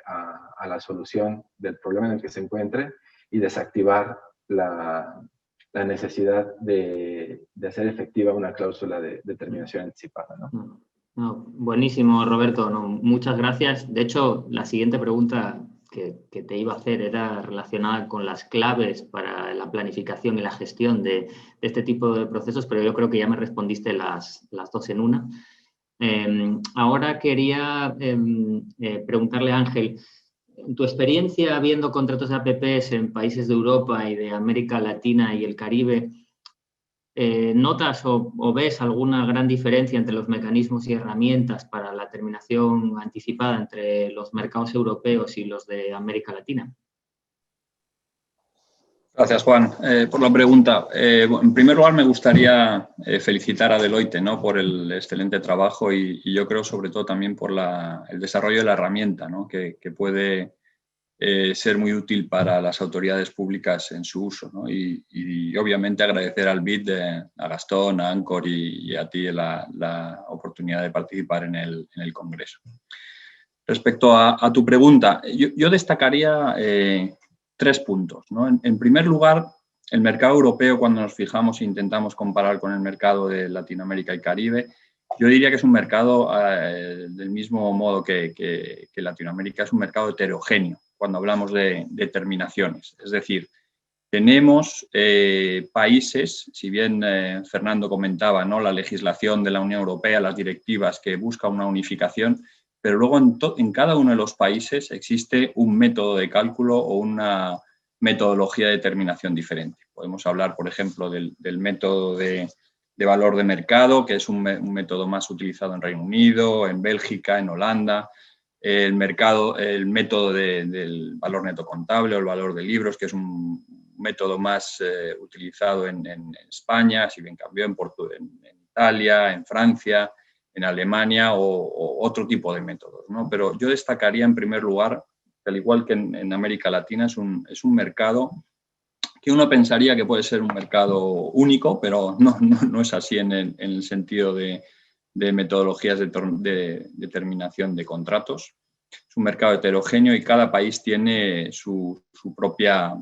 a la solución del problema en el que se encuentre y desactivar la necesidad de hacer efectiva una cláusula de terminación anticipada, ¿no? No, buenísimo, Roberto. No, muchas gracias. De hecho, la siguiente pregunta que te iba a hacer era relacionada con las claves para la planificación y la gestión de este tipo de procesos, pero yo creo que ya me respondiste las dos en una. Ahora quería preguntarle a Ángel, en tu experiencia viendo contratos de APPs en países de Europa y de América Latina y el Caribe, ¿notas o ves alguna gran diferencia entre los mecanismos y herramientas para la terminación anticipada entre los mercados europeos y los de América Latina? Gracias, Juan, por la pregunta. En primer lugar, me gustaría felicitar a Deloitte, ¿no?, por el excelente trabajo y yo creo sobre todo también por el desarrollo de la herramienta, ¿no?, que puede ser muy útil para las autoridades públicas en su uso, ¿no? Y obviamente agradecer al BID, a Gastón, a Anchor y a ti la oportunidad de participar en el Congreso. Respecto a tu pregunta, yo destacaría 3 puntos, ¿no? En primer lugar, el mercado europeo, cuando nos fijamos e intentamos comparar con el mercado de Latinoamérica y Caribe, yo diría que es un mercado del mismo modo que Latinoamérica, es un mercado heterogéneo cuando hablamos de terminaciones. Es decir, tenemos países, si bien Fernando comentaba, ¿no?, la legislación de la Unión Europea, las directivas que busca una unificación, pero luego en cada uno de los países existe un método de cálculo o una metodología de determinación diferente. Podemos hablar, por ejemplo, del método de valor de mercado, que es un método más utilizado en Reino Unido, en Bélgica, en Holanda. El método del valor neto contable o el valor de libros, que es un método más utilizado en España, si bien cambió en Italia, en Francia, en Alemania o otro tipo de métodos, ¿no? Pero yo destacaría en primer lugar, que al igual que en América Latina, es un mercado que uno pensaría que puede ser un mercado único, pero no es así en el sentido de metodologías de determinación de contratos. Es un mercado heterogéneo y cada país tiene su propia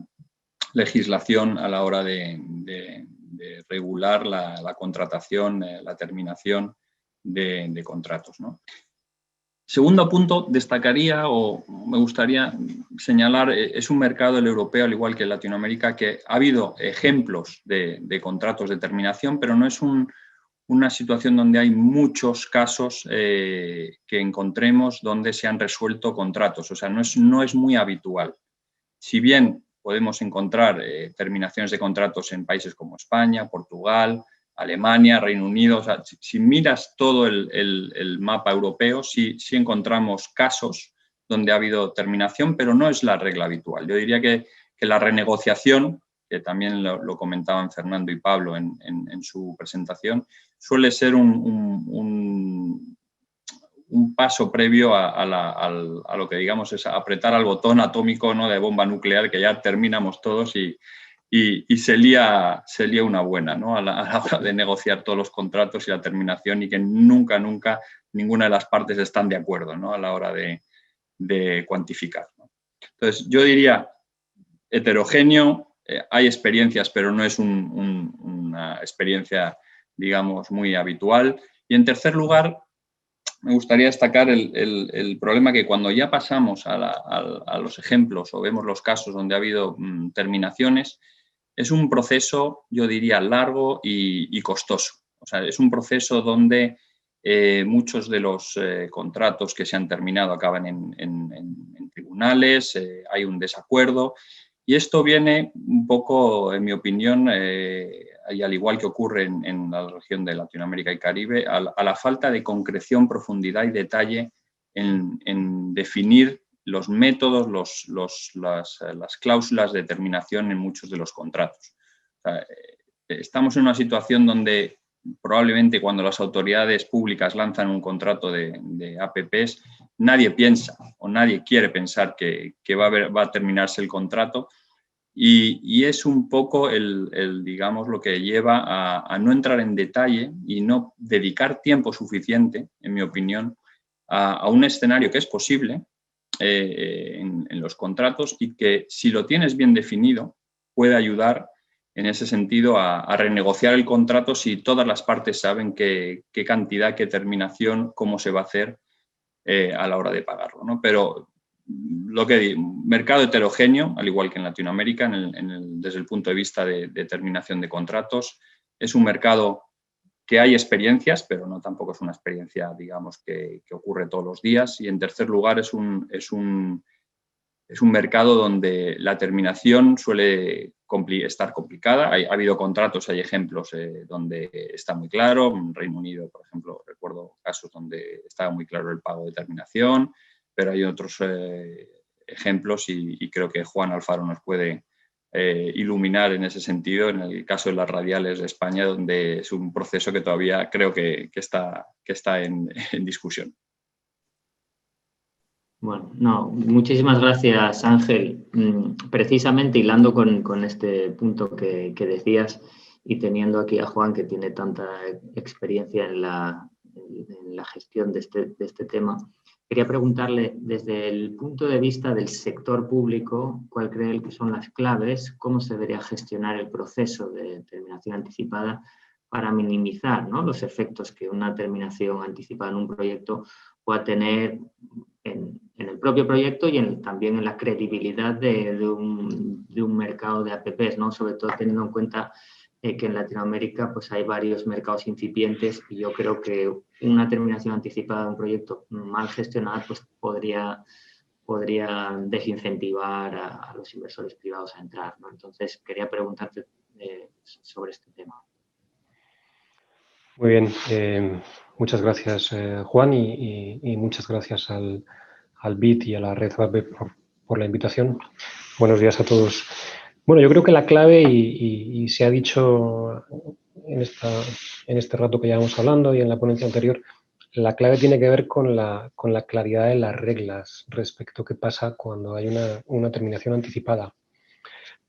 legislación a la hora de regular la contratación, la terminación de contratos, ¿no? Segundo punto, destacaría o me gustaría señalar, es un mercado, el europeo, al igual que en Latinoamérica, que ha habido ejemplos de contratos de terminación, pero no es una situación donde hay muchos casos que encontremos donde se han resuelto contratos. O sea, no es muy habitual. Si bien podemos encontrar terminaciones de contratos en países como España, Portugal, Alemania, Reino Unido, o sea, si miras todo el mapa europeo, sí encontramos casos donde ha habido terminación, pero no es la regla habitual. Yo diría que la renegociación, que también lo comentaban Fernando y Pablo en su presentación, suele ser un paso previo a lo que digamos es apretar al botón atómico, ¿no?, de bomba nuclear, que ya terminamos todos y se lía una buena, ¿no?, a la hora de negociar todos los contratos y la terminación, y que nunca ninguna de las partes están de acuerdo, ¿no?, a la hora de cuantificar, ¿no? Entonces, yo diría heterogéneo, hay experiencias, pero no es una experiencia, digamos, muy habitual. Y en tercer lugar, me gustaría destacar el problema que cuando ya pasamos a los ejemplos o vemos los casos donde ha habido terminaciones, es un proceso, yo diría, largo y costoso. O sea, es un proceso donde muchos de los contratos que se han terminado acaban en tribunales, hay un desacuerdo, y esto viene un poco, en mi opinión, y al igual que ocurre en la región de Latinoamérica y Caribe, a la falta de concreción, profundidad y detalle en definir los métodos, las cláusulas de terminación en muchos de los contratos. O sea, estamos en una situación donde probablemente cuando las autoridades públicas lanzan un contrato de APPs, nadie piensa o nadie quiere pensar que va a terminarse el contrato, y es un poco digamos, lo que lleva a no entrar en detalle y no dedicar tiempo suficiente, en mi opinión, a un escenario que es posible en los contratos y que, si lo tienes bien definido, puede ayudar en ese sentido a renegociar el contrato si todas las partes saben qué cantidad, qué terminación, cómo se va a hacer a la hora de pagarlo, ¿no? Pero lo que digo, mercado heterogéneo, al igual que en Latinoamérica, desde el punto de vista de terminación de contratos. Es un mercado que hay experiencias, pero no tampoco es una experiencia, digamos, que ocurre todos los días. Y en tercer lugar, es un mercado donde la terminación suele estar complicada. Ha habido contratos, hay ejemplos donde está muy claro. En Reino Unido, por ejemplo, recuerdo casos donde estaba muy claro el pago de terminación, pero hay otros ejemplos y creo que Juan Alfaro nos puede iluminar en ese sentido, en el caso de las radiales de España, donde es un proceso que todavía creo que está en discusión. Bueno, no, muchísimas gracias, Ángel. Precisamente hilando con este punto que decías y teniendo aquí a Juan, que tiene tanta experiencia en la gestión de este tema, quería preguntarle, desde el punto de vista del sector público, ¿cuál cree él que son las claves? ¿Cómo se debería gestionar el proceso de terminación anticipada para minimizar, ¿no?, los efectos que una terminación anticipada en un proyecto pueda tener en el propio proyecto y también en la credibilidad de un mercado de APPs, ¿no? Sobre todo teniendo en cuenta que en Latinoamérica pues hay varios mercados incipientes, y yo creo que una terminación anticipada de un proyecto mal gestionada pues podría desincentivar a los inversores privados a entrar, ¿no? Entonces quería preguntarte sobre este tema. Muy bien, muchas gracias, Juan, y muchas gracias al BIT y a la red APP por la invitación. Buenos días a todos. Bueno, yo creo que la clave, y se ha dicho en este rato que llevamos hablando y en la ponencia anterior, la clave tiene que ver con la claridad de las reglas respecto a qué pasa cuando hay una terminación anticipada.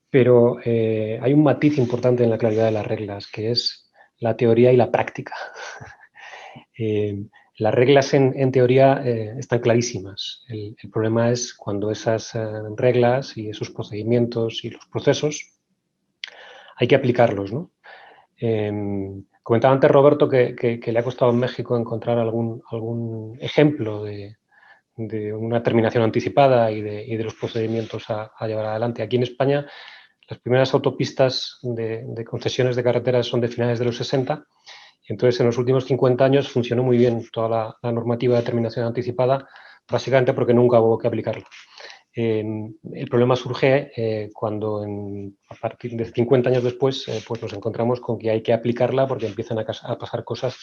Pero hay un matiz importante en la claridad de las reglas, que es la teoría y la práctica. Las reglas en teoría están clarísimas. El problema es cuando esas reglas y esos procedimientos y los procesos hay que aplicarlos, ¿no? Comentaba antes Roberto que le ha costado en México encontrar algún ejemplo de una terminación anticipada y de los procedimientos a llevar adelante. Aquí en España, las primeras autopistas de concesiones de carreteras son de finales de los 60. Entonces, en los últimos 50 años funcionó muy bien toda la normativa de terminación anticipada, básicamente porque nunca hubo que aplicarla. El problema surge cuando a partir de 50 años después pues nos encontramos con que hay que aplicarla porque empiezan a pasar cosas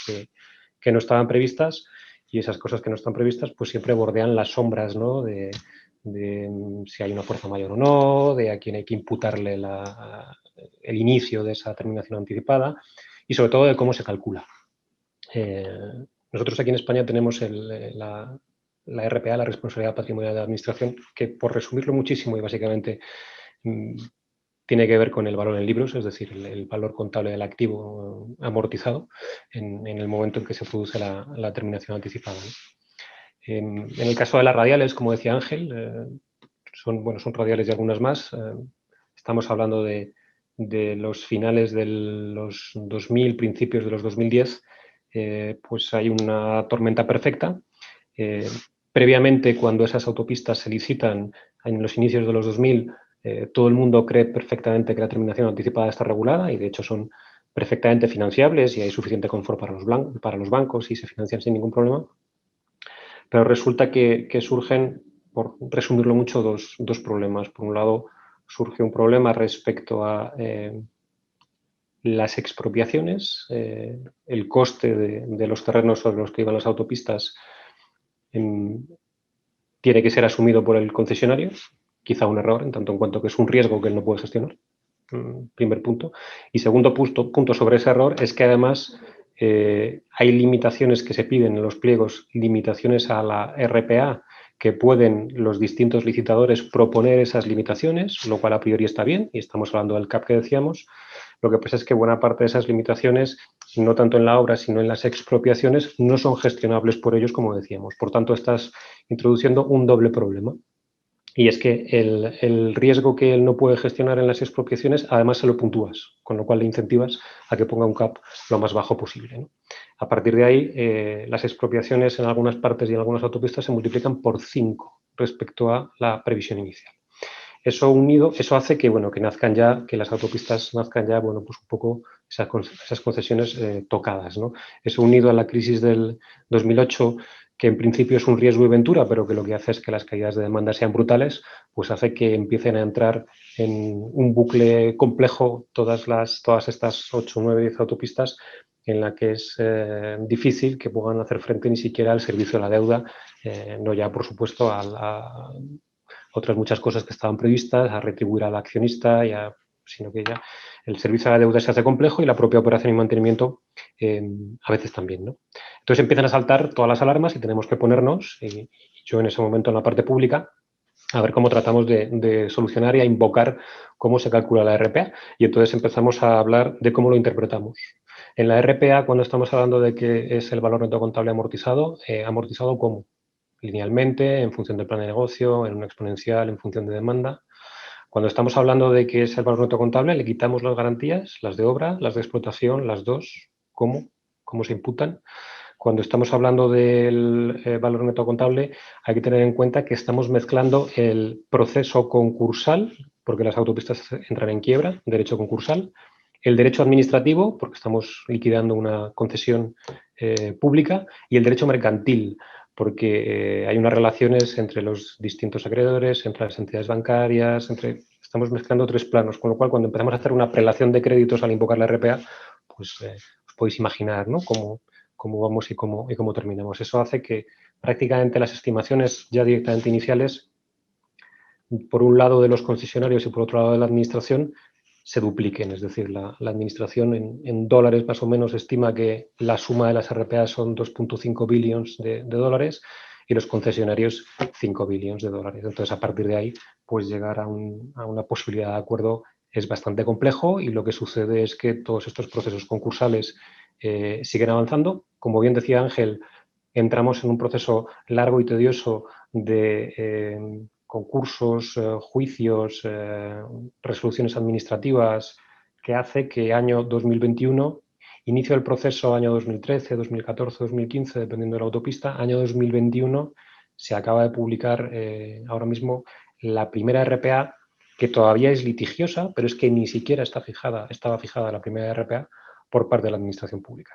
que no estaban previstas, y esas cosas que no están previstas pues siempre bordean las sombras, ¿no?, de si hay una fuerza mayor o no, de a quién hay que imputarle el inicio de esa terminación anticipada, y sobre todo de cómo se calcula. Nosotros aquí en España tenemos la RPA, la Responsabilidad Patrimonial de la Administración, que, por resumirlo muchísimo y básicamente, tiene que ver con el valor en libros, es decir, el valor contable del activo amortizado en el momento en que se produce la terminación anticipada, ¿no? En el caso de las radiales, como decía Ángel, son radiales y algunas más. Estamos hablando de los finales de los 2000, principios de los 2010, pues hay una tormenta perfecta. Previamente, cuando esas autopistas se licitan en los inicios de los 2000, todo el mundo cree perfectamente que la terminación anticipada está regulada y, de hecho, son perfectamente financiables y hay suficiente confort para los bancos y se financian sin ningún problema. Pero resulta que surgen, por resumirlo mucho, dos problemas. Por un lado, surge un problema respecto a las expropiaciones, el coste de los terrenos sobre los que iban las autopistas tiene que ser asumido por el concesionario, quizá un error, en tanto en cuanto que es un riesgo que él no puede gestionar. Primer punto. Y segundo punto sobre ese error es que además hay limitaciones que se piden en los pliegos, limitaciones a la RPA, que pueden los distintos licitadores proponer esas limitaciones, lo cual a priori está bien, y estamos hablando del CAP que decíamos. Lo que pasa es que buena parte de esas limitaciones, no tanto en la obra, sino en las expropiaciones, no son gestionables por ellos, como decíamos. Por tanto, estás introduciendo un doble problema. Y es que el riesgo que él no puede gestionar en las expropiaciones, además se lo puntúas, con lo cual le incentivas a que ponga un CAP lo más bajo posible, ¿no? A partir de ahí, las expropiaciones en algunas partes y en algunas autopistas se multiplican por 5 respecto a la previsión inicial. Eso unido, eso hace que, bueno, que nazcan ya, que las autopistas nazcan ya, bueno, pues un poco esas concesiones tocadas, ¿no? Eso unido a la crisis del 2008, que en principio es un riesgo y ventura, pero que lo que hace es que las caídas de demanda sean brutales, pues hace que empiecen a entrar en un bucle complejo todas estas 8, 9, 10 autopistas en la que es difícil que puedan hacer frente ni siquiera al servicio de la deuda, no ya, por supuesto, a otras muchas cosas que estaban previstas, a retribuir al accionista, sino que ya el servicio a la deuda se hace complejo y la propia operación y mantenimiento a veces también, ¿no? Entonces empiezan a saltar todas las alarmas y tenemos que ponernos, y yo en ese momento en la parte pública, a ver cómo tratamos de solucionar y a invocar cómo se calcula la RPA. Y entonces empezamos a hablar de cómo lo interpretamos. En la RPA, cuando estamos hablando de que es el valor neto contable amortizado, ¿amortizado cómo? Linealmente, en función del plan de negocio, en una exponencial, en función de demanda. Cuando estamos hablando de que es el valor neto contable, le quitamos las garantías, las de obra, las de explotación, las dos, ¿cómo se imputan? Cuando estamos hablando del valor neto contable, hay que tener en cuenta que estamos mezclando el proceso concursal, porque las autopistas entran en quiebra, derecho concursal, el derecho administrativo, porque estamos liquidando una concesión pública, y el derecho mercantil, porque hay unas relaciones entre los distintos acreedores, entre las entidades bancarias, estamos mezclando 3 planos, con lo cual cuando empezamos a hacer una prelación de créditos al invocar la RPA, pues os podéis imaginar, ¿no?, cómo vamos y cómo terminamos. Eso hace que prácticamente las estimaciones ya directamente iniciales, por un lado de los concesionarios y por otro lado de la administración, se dupliquen. Es decir, la administración en dólares más o menos estima que la suma de las RPA son 2.5 billones de dólares y los concesionarios 5 billones de dólares. Entonces, a partir de ahí, pues llegar a una posibilidad de acuerdo es bastante complejo y lo que sucede es que todos estos procesos concursales siguen avanzando. Como bien decía Ángel, entramos en un proceso largo y tedioso de concursos, juicios, resoluciones administrativas, que hace que año 2021, inicio del proceso año 2013, 2014, 2015, dependiendo de la autopista, año 2021 se acaba de publicar ahora mismo la primera RPA, que todavía es litigiosa, pero es que ni siquiera estaba fijada la primera RPA por parte de la administración pública.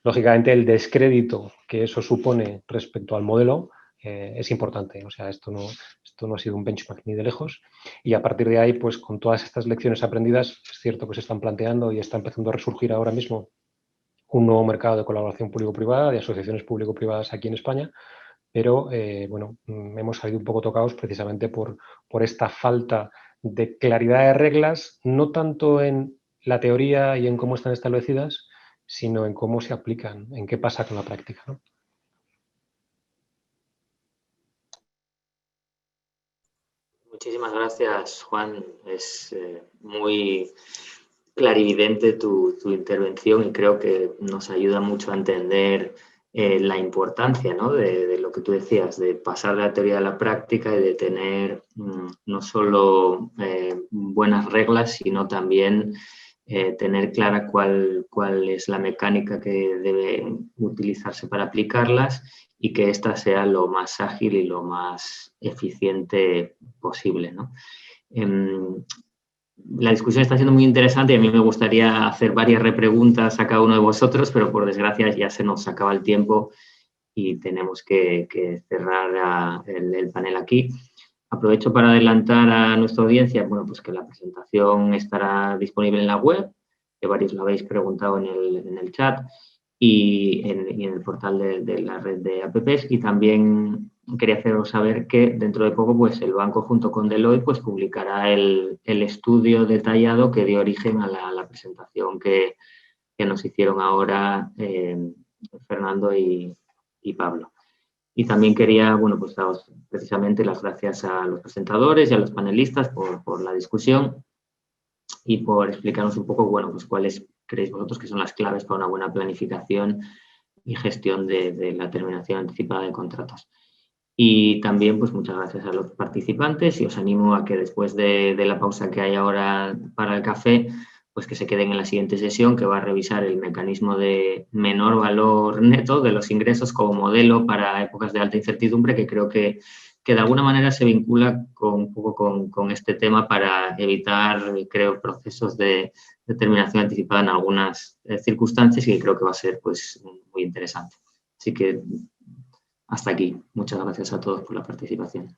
Lógicamente, el descrédito que eso supone respecto al modelo es importante. O sea, esto no ha sido un benchmark ni de lejos. Y a partir de ahí, pues con todas estas lecciones aprendidas, es cierto que se están planteando y está empezando a resurgir ahora mismo un nuevo mercado de colaboración público-privada, de asociaciones público-privadas aquí en España, pero bueno, hemos salido un poco tocados precisamente por esta falta de claridad de reglas, no tanto en la teoría y en cómo están establecidas, sino en cómo se aplican, en qué pasa con la práctica, ¿no? Muchísimas gracias, Juan. Es muy clarividente tu intervención y creo que nos ayuda mucho a entender la importancia, ¿no?, de lo que tú decías, de pasar de la teoría a la práctica y de tener no solo buenas reglas, sino también tener clara cuál es la mecánica que debe utilizarse para aplicarlas y que ésta sea lo más ágil y lo más eficiente posible, ¿no? La discusión está siendo muy interesante y a mí me gustaría hacer varias repreguntas a cada uno de vosotros, pero por desgracia ya se nos acaba el tiempo y tenemos que cerrar el panel aquí. Aprovecho para adelantar a nuestra audiencia, bueno, pues que la presentación estará disponible en la web, que varios lo habéis preguntado en el chat, y en el portal de la red de APPs, y también quería haceros saber que dentro de poco pues el banco junto con Deloitte pues publicará el estudio detallado que dio origen a la presentación que nos hicieron ahora Fernando y Pablo. Y también quería, bueno, pues daros precisamente las gracias a los presentadores y a los panelistas por la discusión y por explicarnos un poco, bueno, pues cuáles creéis vosotros que son las claves para una buena planificación y gestión de la terminación anticipada de contratos. Y también, pues muchas gracias a los participantes y os animo a que después de la pausa que hay ahora para el café, pues que se queden en la siguiente sesión, que va a revisar el mecanismo de menor valor neto de los ingresos como modelo para épocas de alta incertidumbre, que creo que de alguna manera se vincula un poco con este tema para evitar, creo, procesos de terminación anticipada en algunas circunstancias, y creo que va a ser pues muy interesante. Así que hasta aquí. Muchas gracias a todos por la participación.